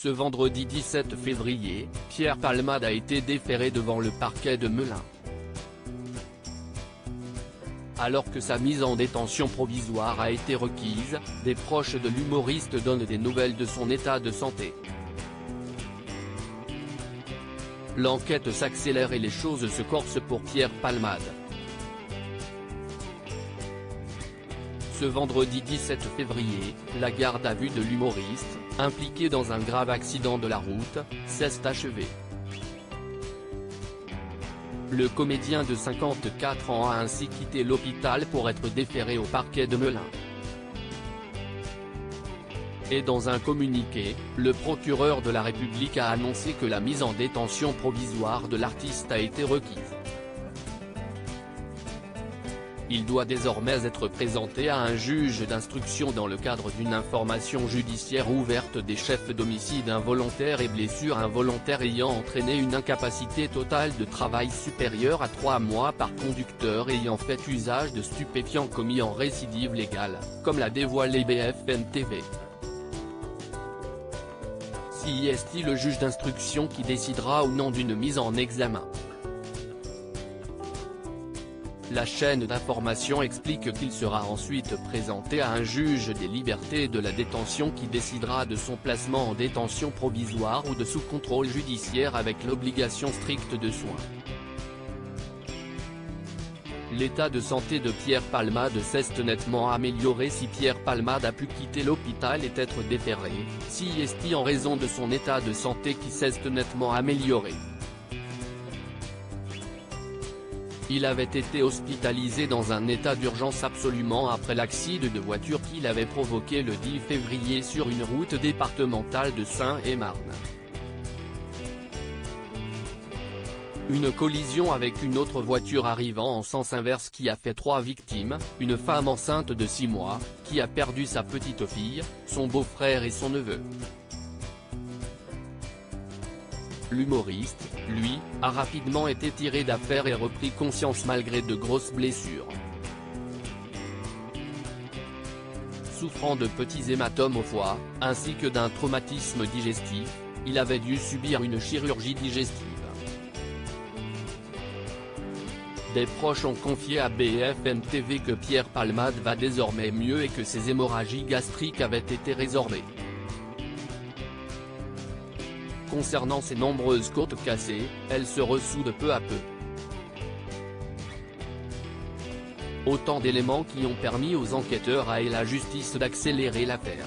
Ce vendredi 17 février, Pierre Palmade a été déféré devant le parquet de Melun. Alors que sa mise en détention provisoire a été requise, des proches de l'humoriste donnent des nouvelles de son état de santé. L'enquête s'accélère et les choses se corsent pour Pierre Palmade. Ce vendredi 17 février, la garde à vue de l'humoriste, impliqué dans un grave accident de la route, s'est achevée. Le comédien de 54 ans a ainsi quitté l'hôpital pour être déféré au parquet de Melun. Et dans un communiqué, le procureur de la République a annoncé que la mise en détention provisoire de l'artiste a été requise. Il doit désormais être présenté à un juge d'instruction dans le cadre d'une information judiciaire ouverte des chefs d'homicide involontaire et blessure involontaire ayant entraîné une incapacité totale de travail supérieure à 3 mois par conducteur ayant fait usage de stupéfiants commis en récidive légale, comme l'a dévoilé BFM TV. C'est le juge d'instruction qui décidera ou non d'une mise en examen. La chaîne d'information explique qu'il sera ensuite présenté à un juge des libertés et de la détention qui décidera de son placement en détention provisoire ou de sous contrôle judiciaire avec l'obligation stricte de soins. L'état de santé de Pierre Palmade s'est nettement amélioré si Pierre Palmade a pu quitter l'hôpital et être déféré, en raison de son état de santé qui s'est nettement amélioré. Il avait été hospitalisé dans un état d'urgence absolument après l'accident de voiture qu'il avait provoqué le 10 février sur une route départementale de Seine-et-Marne. Une collision avec une autre voiture arrivant en sens inverse qui a fait 3 victimes, une femme enceinte de 6 mois, qui a perdu sa petite fille, son beau-frère et son neveu. L'humoriste, lui, a rapidement été tiré d'affaire et repris conscience malgré de grosses blessures. Souffrant de petits hématomes au foie, ainsi que d'un traumatisme digestif, il avait dû subir une chirurgie digestive. Des proches ont confié à BFM TV que Pierre Palmade va désormais mieux et que ses hémorragies gastriques avaient été résorbées. Concernant ses nombreuses côtes cassées, elles se ressoudent peu à peu. Autant d'éléments qui ont permis aux enquêteurs et la justice d'accélérer l'affaire.